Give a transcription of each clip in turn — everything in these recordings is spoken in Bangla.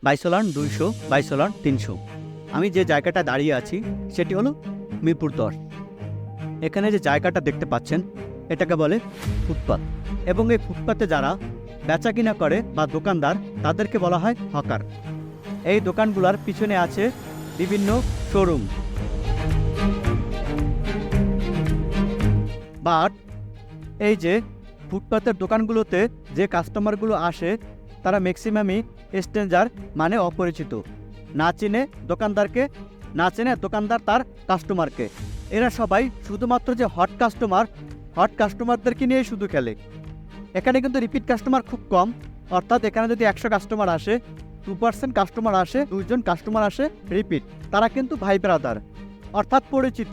বাইসোলান 200, বাইসোলান 300। আমি যে জায়গাটা দাঁড়িয়ে আছি সেটি হলো মিরপুর 10। এখানে যে জায়গাটা দেখতে পাচ্ছেন এটাকে বলে ফুটপাত, এবং এই ফুটপাতে যারা বেচা কিনা করে বা দোকানদার তাদেরকে বলা হয় হকার। এই দোকানগুলোর পিছনে আছে বিভিন্ন শোরুম, বাট এই যে ফুটপাতের দোকানগুলোতে যে কাস্টমারগুলো আসে তারা ম্যাক্সিমামই স্ট্রেঞ্জার, মানে অপরিচিত, না চিনে দোকানদারকে, না চেনে দোকানদার তার কাস্টমারকে। এরা সবাই শুধুমাত্র যে হট কাস্টমারদেরকে নিয়েই শুধু খেলে। এখানে কিন্তু রিপিট কাস্টমার খুব কম, অর্থাৎ এখানে যদি 100 কাস্টমার আসে 2% কাস্টমার আসে, 2 জন কাস্টমার আসে রিপিট, তারা কিন্তু ভাই ব্রাদার অর্থাৎ পরিচিত।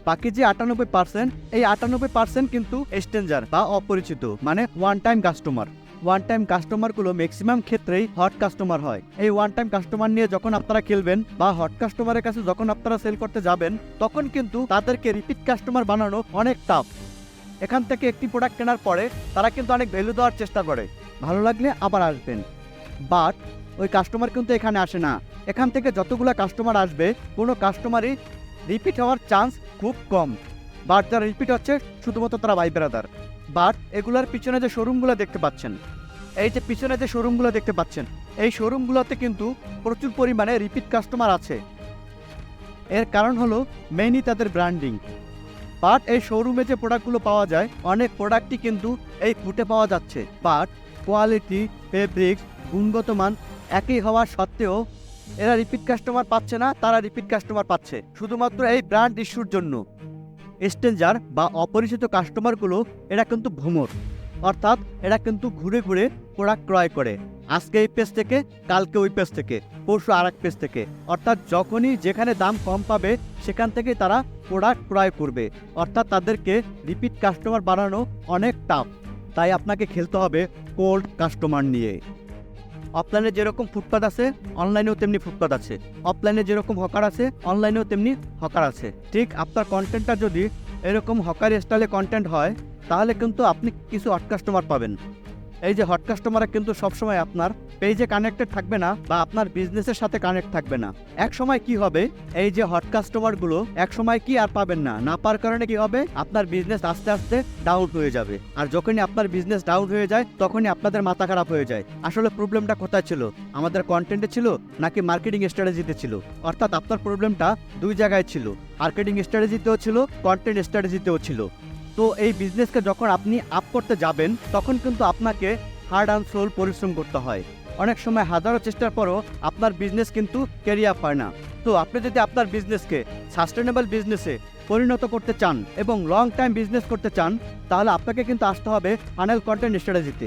বাকি যে 98%, এই 98% কিন্তু স্ট্রেঞ্জার বা অপরিচিত, মানে one time customer. One time কাস্টমারগুলো ম্যাক্সিমাম ক্ষেত্রেই হট কাস্টমার হয়। এই ওয়ান টাইম কাস্টমার নিয়ে যখন আপনারা খেলবেন বা হট কাস্টমারের কাছে যখন আপনারা সেল করতে যাবেন, তখন কিন্তু তাদেরকে রিপিট কাস্টমার বানানো অনেক টাফ। এখান থেকে একটি প্রোডাক্ট কেনার পরে তারা কিন্তু অনেক ভ্যালু দেওয়ার চেষ্টা করে, ভালো লাগলে আবার আসবেন, বাট ওই কাস্টমার কিন্তু এখানে আসে না। এখান থেকে যতগুলো কাস্টমার আসবে কোনো কাস্টমারই রিপিট হওয়ার চান্স খুব কম, বাট যারা রিপিট হচ্ছে শুধুমাত্র তারা ভাই ব্রাদার। বাট এগুলোর পিছনে যে শোরুমগুলো দেখতে পাচ্ছেন, এই যে পিছনে যে শোরুমগুলো দেখতে পাচ্ছেন, এই শোরুমগুলোতে কিন্তু প্রচুর পরিমাণে রিপিট কাস্টমার আছে। এর কারণ হলো মেইনলি তাদের ব্র্যান্ডিং। বাট এই শোরুমে যে প্রোডাক্টগুলো পাওয়া যায় অনেক প্রোডাক্টই কিন্তু এই ফুটে পাওয়া যাচ্ছে, বাট কোয়ালিটি, ফেব্রিক্স, গুণগত মান একই হওয়া সত্ত্বেও এরা রিপিট কাস্টমার পাচ্ছে না, তারা রিপিট কাস্টমার পাচ্ছে শুধুমাত্র এই ব্র্যান্ড ইস্যুর জন্য। স্ট্রেঞ্জার বা অপরিচিত কাস্টমারগুলো এরা কিন্তু ভ্রমর, অর্থাৎ এরা কিন্তু ঘুরে ঘুরে প্রোডাক্ট ক্রয় করে, আজকে এই পেজ থেকে, কালকে ওই পেজ থেকে, পরশু আর এক পেজ থেকে, অর্থাৎ যখনই যেখানে দাম কম পাবে সেখান থেকে তারা প্রোডাক্ট ক্রয় করবে, অর্থাৎ তাদেরকে রিপিট কাস্টমার বানানো অনেক টাফ। তাই আপনাকে খেলতে হবে কোল্ড কাস্টমার নিয়ে। অফলাইনে যেরকম ফুটপাত আছে অনলাইনেও তেমনি ফুটপাত আছে, অফলাইনে যেরকম হকার আছে অনলাইনেও তেমনি হকার আছে। ঠিক আপনার কন্টেন্টটা যদি এরকম হকার স্টাইলে কন্টেন্ট হয় তাহলে কিন্তু আপনি কিছু হট কাস্টমার পাবেন। এই যে হট কাস্টমাররা কিন্তু সবসময় আপনার পেজে কানেক্টেড থাকবে না বা আপনার বিজনেসের সাথে কানেক্ট থাকবে না। এক সময় কি হবে, এই যে হট কাস্টমারগুলো এক সময় কি আর পাবেন না, না পাওয়ার কারণে কি হবে, আপনার বিজনেস আস্তে আস্তে ডাউন হয়ে যাবে। আর যখনই আপনার বিজনেস ডাউন হয়ে যায় তখনই আপনাদের মাথা খারাপ হয়ে যায়। আসলে প্রবলেমটা কোথায় ছিল, আমাদের কন্টেন্টে ছিল নাকি মার্কেটিং স্ট্র্যাটেজিতে ছিল? অর্থাৎ আপনার প্রবলেমটা দুই জায়গায় ছিল, মার্কেটিং স্ট্র্যাটেজিতেও ছিল, কন্টেন্ট স্ট্র্যাটেজিতেও ছিল। তো এই বিজনেসকে যখন আপনি আপ করতে যাবেন তখন কিন্তু আপনাকে হার্ড অ্যান্ড সোল পরিশ্রম করতে হয়। অনেক সময় হাজারো চেষ্টার পরও আপনার বিজনেস কিন্তু ক্যারি আপ হয় না। তো আপনি যদি আপনার বিজনেসকে সাস্টেনেবল বিজনেসে পরিণত করতে চান এবং লং টাইম বিজনেস করতে চান, তাহলে আপনাকে কিন্তু আসতে হবে ফানেল কন্টেন্ট স্ট্র্যাটেজিতে।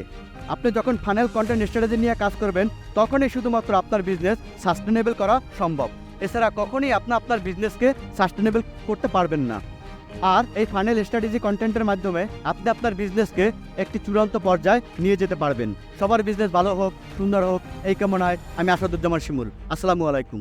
আপনি যখন ফানেল কন্টেন্ট স্ট্র্যাটেজি নিয়ে কাজ করবেন তখনই শুধুমাত্র আপনার বিজনেস সাস্টেনেবল করা সম্ভব। এছাড়া কখনই আপনি আপনার বিজনেসকে সাস্টেনেবল করতে পারবেন না। আর এই ফাইনাল স্ট্র্যাটেজি কন্টেন্টের মাধ্যমে আপনি আপনার বিজনেসকে একটি চূড়ান্ত পর্যায়ে নিয়ে যেতে পারবেন। সবার বিজনেস ভালো হোক, সুন্দর হোক, এই কামনায় আমি আসাদুজ্জামান শিমুল। আসসালামু আলাইকুম।